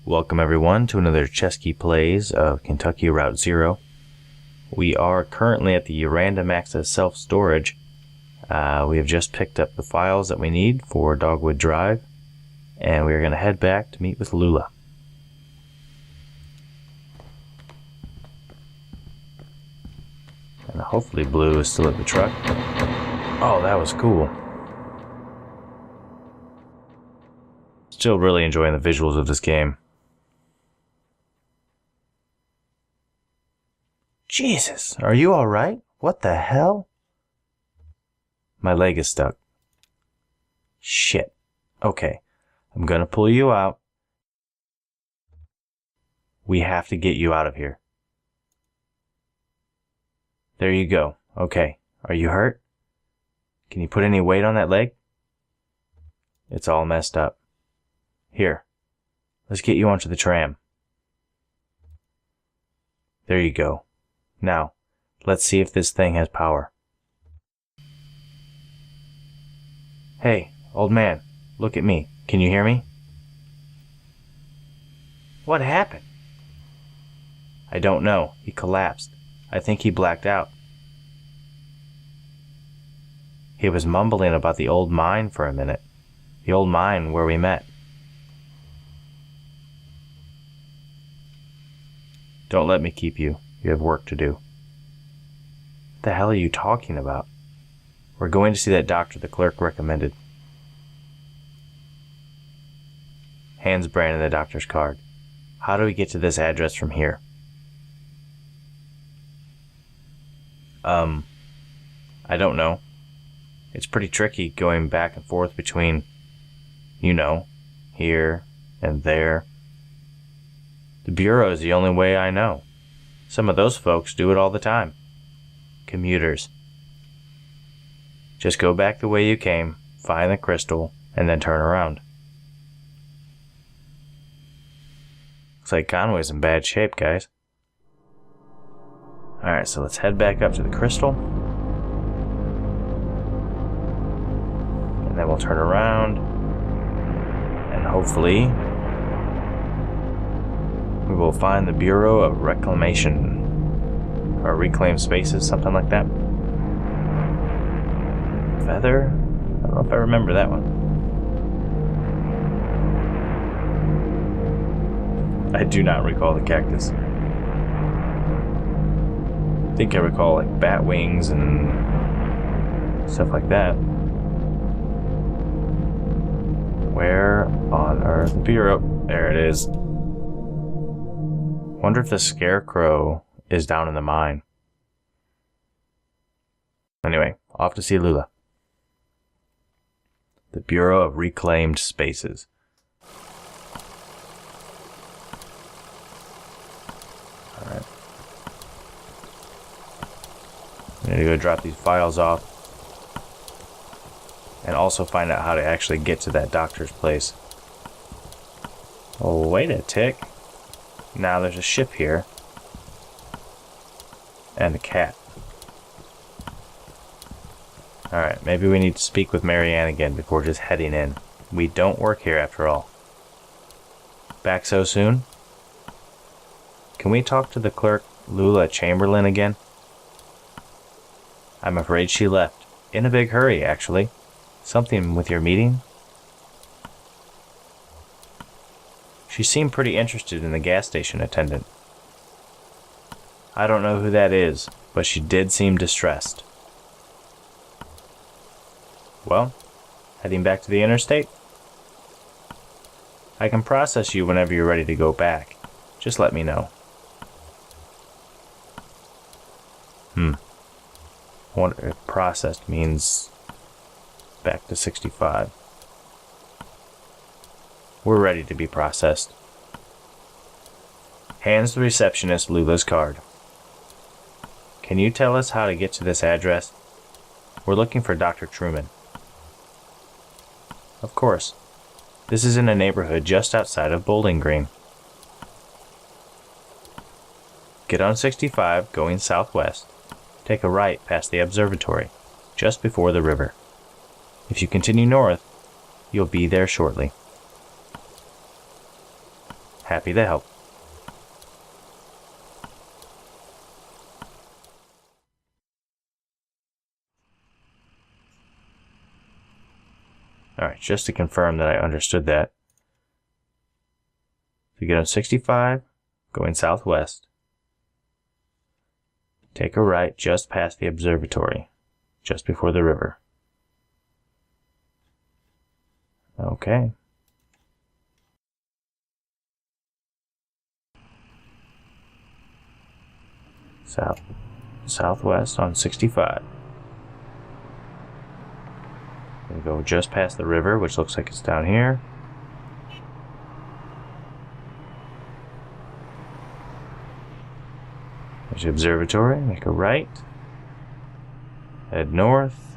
Welcome everyone to another Cheski Plays of Kentucky Route Zero. We are currently at the random access self-storage. We have just picked up the files that we need for Dogwood Drive, and we are going to head back to meet with Lula. And hopefully Blue is still at the truck. Oh, that was cool. Still really enjoying the visuals of this game. Jesus, are you alright? What the hell? My leg is stuck. Shit. Okay, I'm gonna pull you out. We have to get you out of here. There you go. Okay, are you hurt? Can you put any weight on that leg? It's all messed up. Here, let's get you onto the tram. There you go. Now, let's see if this thing has power. Hey, old man, look at me. Can you hear me? What happened? I don't know. He collapsed. I think he blacked out. He was mumbling about the old mine for a minute. The old mine where we met. Don't let me keep you. You have work to do. What the hell are you talking about? We're going to see that doctor the clerk recommended. Hands Brandon the doctor's card. How do we get to this address from here? I don't know. It's pretty tricky going back and forth between, here and there. The Bureau is the only way I know. Some of those folks do it all the time. Commuters. Just go back the way you came, find the crystal, and then turn around. Looks like Conway's in bad shape, guys. Alright, so let's head back up to the crystal. And then we'll turn around. And hopefully we will find the Bureau of Reclamation. Or Reclaimed Spaces, something like that. Feather? I don't know if I remember that one. I do not recall the cactus. I think I recall like bat wings and stuff like that. Where on earth? The Bureau. There it is. Wonder if the scarecrow is down in the mine. Anyway, off to see Lula. The Bureau of Reclaimed Spaces. Alright. I need to go drop these files off. And also find out how to actually get to that doctor's place. Oh, wait a tick. Now there's a ship here. And a cat. Alright, maybe we need to speak with Marianne again before just heading in. We don't work here after all. Back so soon? Can we talk to the clerk, Lula Chamberlain, again? I'm afraid she left. In a big hurry, actually. Something with your meeting? She seemed pretty interested in the gas station attendant. I don't know who that is, but she did seem distressed. Well, heading back to the interstate? I can process you whenever you're ready to go back. Just let me know. I wonder if processed means back to 65. We're ready to be processed. Hands the receptionist Lula's card. Can you tell us how to get to this address? We're looking for Dr. Truman. Of course. This is in a neighborhood just outside of Bowling Green. Get on 65 going southwest. Take a right past the observatory, just before the river. If you continue north, you'll be there shortly. Happy to help. Alright, just to confirm that I understood that. If you get on 65, going southwest, take a right just past the observatory, just before the river. Okay. Southwest on 65. We go just past the river, which looks like it's down here. There's the observatory. Make a right. Head north.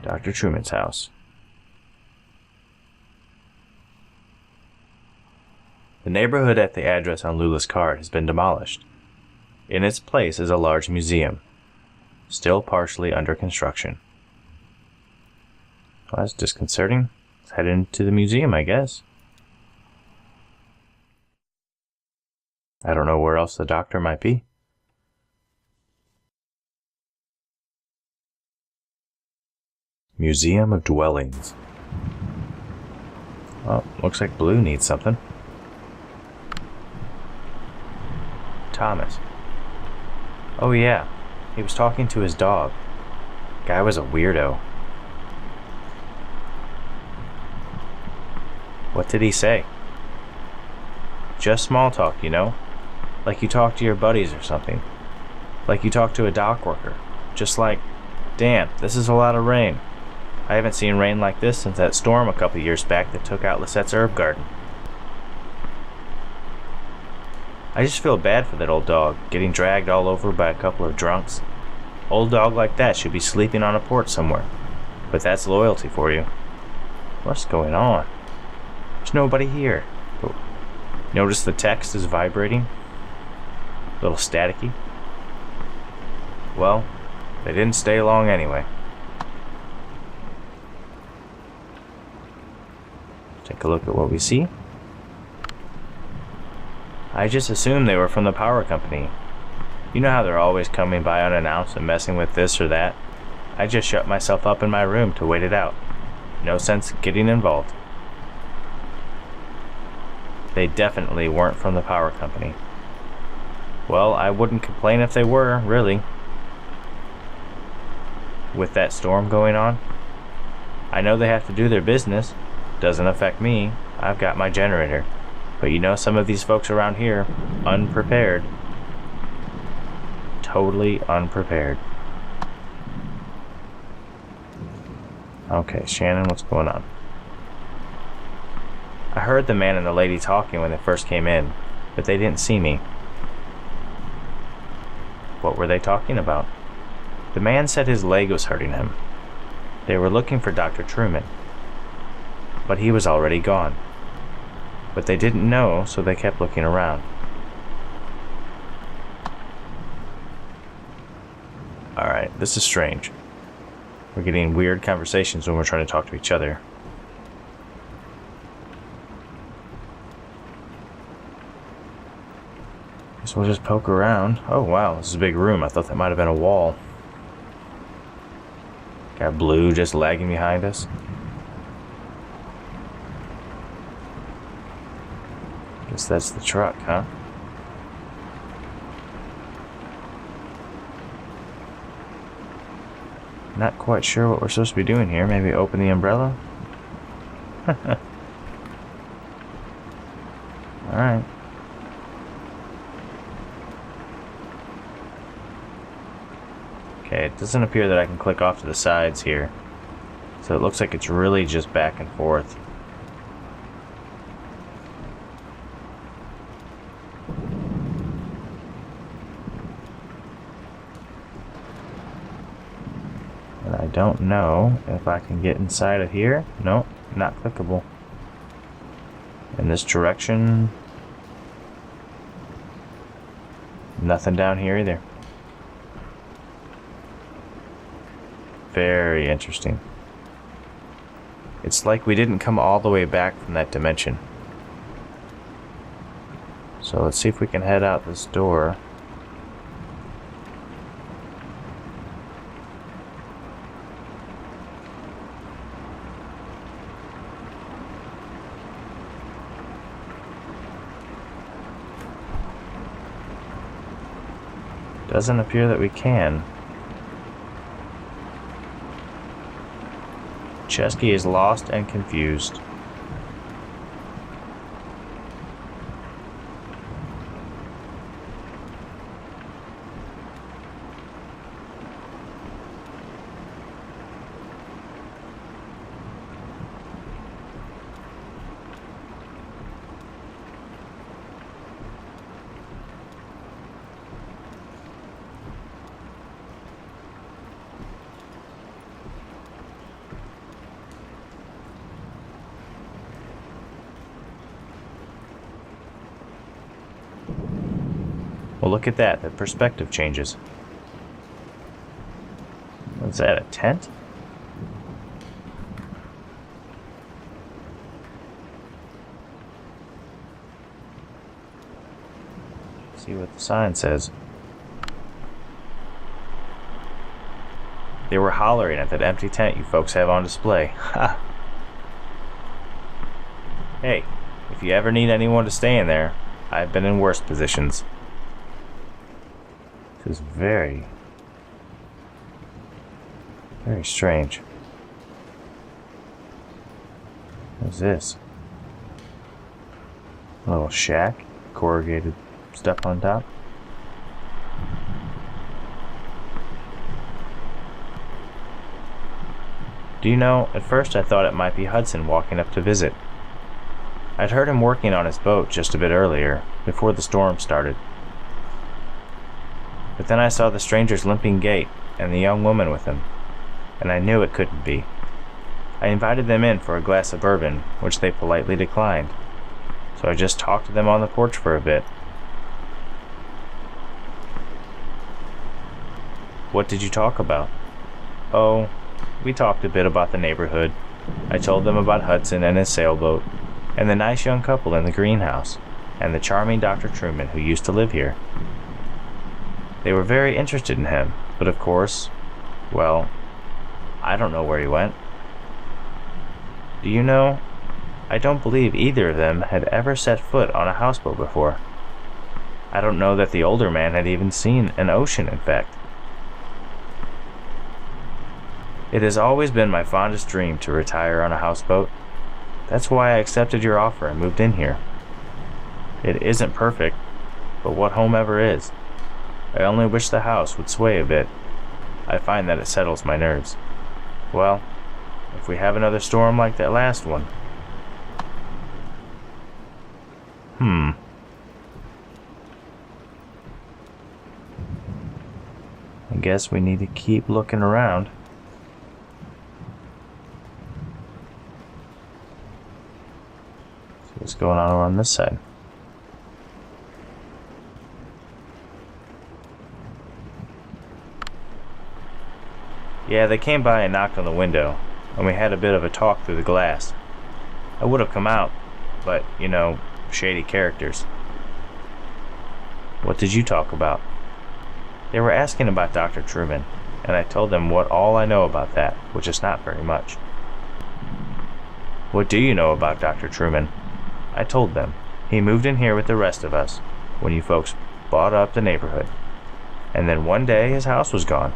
Dr. Truman's house. The neighborhood at the address on Lula's card has been demolished. In its place is a large museum, still partially under construction. Well, that's disconcerting. Let's head into the museum, I guess. I don't know where else the doctor might be. Museum of Dwellings. Well, looks like Blue needs something. Thomas. Oh yeah, he was talking to his dog. Guy was a weirdo. What did he say? Just small talk, you know? Like you talk to your buddies or something. Like you talk to a dock worker. Just like, damn, this is a lot of rain. I haven't seen rain like this since that storm a couple years back that took out Lisette's herb garden. I just feel bad for that old dog, getting dragged all over by a couple of drunks. Old dog like that should be sleeping on a porch somewhere. But that's loyalty for you. What's going on? There's nobody here. Oh. Notice the text is vibrating? A little staticky? Well, they didn't stay long anyway. Take a look at what we see. I just assumed they were from the power company. You know how they're always coming by unannounced and messing with this or that? I just shut myself up in my room to wait it out. No sense getting involved. They definitely weren't from the power company. Well, I wouldn't complain if they were, really. With that storm going on, I know they have to do their business. Doesn't affect me. I've got my generator. But you know, some of these folks around here, unprepared. Totally unprepared. Okay, Shannon, what's going on? I heard the man and the lady talking when they first came in, but they didn't see me. What were they talking about? The man said his leg was hurting him. They were looking for Dr. Truman, but he was already gone. But they didn't know, so they kept looking around. Alright, this is strange. We're getting weird conversations when we're trying to talk to each other. Guess we'll just poke around. Oh wow, this is a big room. I thought that might have been a wall. Got Blue just lagging behind us. Guess that's the truck, huh? Not quite sure what we're supposed to be doing here. Maybe open the umbrella? Alright. Okay, it doesn't appear that I can click off to the sides here. So it looks like it's really just back and forth. I don't know if I can get inside of here. Nope, not clickable. In this direction, nothing down here either. Very interesting. It's like we didn't come all the way back from that dimension. So let's see if we can head out this door. Doesn't appear that we can. Cheski is lost and confused. Well, look at that. The perspective changes. What's that, a tent? See what the sign says. They were hollering at that empty tent you folks have on display. Ha! Hey, if you ever need anyone to stay in there, I've been in worse positions. This is very strange. What's this? A little shack, corrugated stuff on top. Do you know, at first I thought it might be Hudson walking up to visit. I'd heard him working on his boat just a bit earlier, before the storm started. But then I saw the stranger's limping gait and the young woman with him, and I knew it couldn't be. I invited them in for a glass of bourbon, which they politely declined, so I just talked to them on the porch for a bit. What did you talk about? Oh, we talked a bit about the neighborhood. I told them about Hudson and his sailboat, and the nice young couple in the greenhouse, and the charming Dr. Truman who used to live here. They were very interested in him, but of course, well, I don't know where he went. Do you know, I don't believe either of them had ever set foot on a houseboat before. I don't know that the older man had even seen an ocean, in fact. It has always been my fondest dream to retire on a houseboat. That's why I accepted your offer and moved in here. It isn't perfect, but what home ever is? I only wish the house would sway a bit. I find that it settles my nerves. Well, if we have another storm like that last one. I guess we need to keep looking around. See what's going on this side. Yeah, they came by and knocked on the window, and we had a bit of a talk through the glass. I would have come out, but, you know, shady characters. What did you talk about? They were asking about Dr. Truman, and I told them all I know about that, which is not very much. What do you know about Dr. Truman? I told them. He moved in here with the rest of us, when you folks bought up the neighborhood. And then one day his house was gone.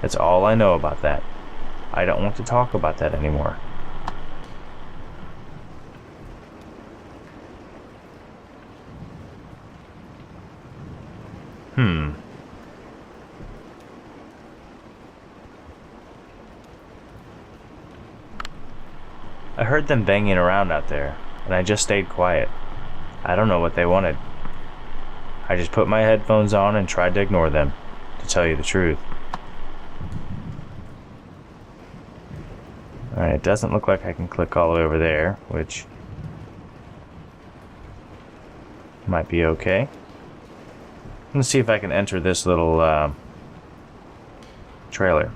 That's all I know about that. I don't want to talk about that anymore. I heard them banging around out there, and I just stayed quiet. I don't know what they wanted. I just put my headphones on and tried to ignore them, to tell you the truth. Alright, it doesn't look like I can click all the way over there, which might be okay. Let's see if I can enter this little trailer.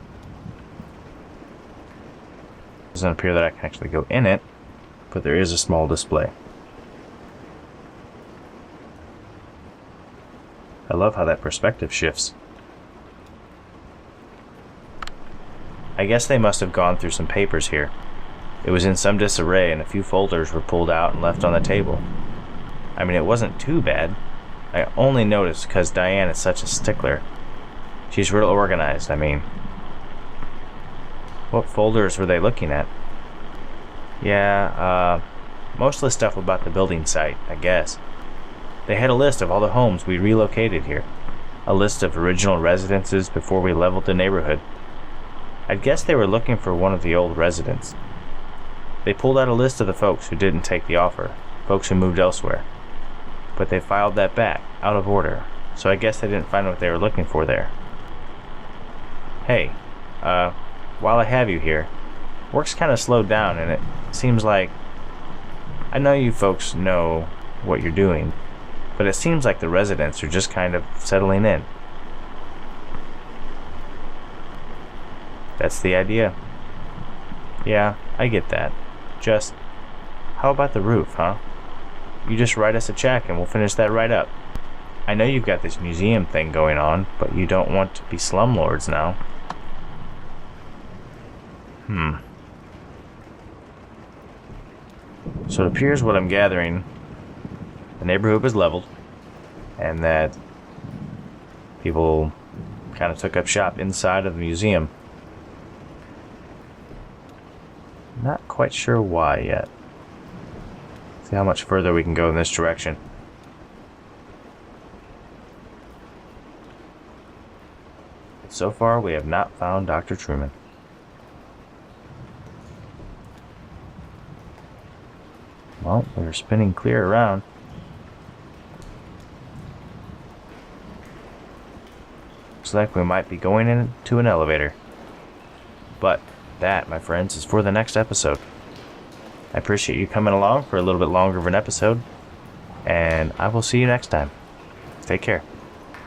Doesn't appear that I can actually go in it, but there is a small display. I love how that perspective shifts. I guess they must have gone through some papers here. It was in some disarray and a few folders were pulled out and left on the table. I mean, it wasn't too bad. I only noticed because Diane is such a stickler. She's real organized, I mean. What folders were they looking at? Yeah, most of the stuff about the building site, I guess. They had a list of all the homes we relocated here. A list of original residences before we leveled the neighborhood. I'd guess they were looking for one of the old residents. They pulled out a list of the folks who didn't take the offer, folks who moved elsewhere. But they filed that back, out of order, so I guess they didn't find what they were looking for there. Hey, while I have you here, work's kind of slowed down and it seems like... I know you folks know what you're doing, but it seems like the residents are just kind of settling in. That's the idea. Yeah, I get that. Just, how about the roof, huh? You just write us a check and we'll finish that right up. I know you've got this museum thing going on, but you don't want to be slumlords now. So it appears what I'm gathering, the neighborhood was leveled, and that people kind of took up shop inside of the museum. Not quite sure why yet. See how much further we can go in this direction. But so far, we have not found Dr. Truman. Well, we're spinning clear around. Looks like we might be going into an elevator. But that, my friends, is for the next episode. I appreciate you coming along for a little bit longer of an episode, and I will see you next time. Take care.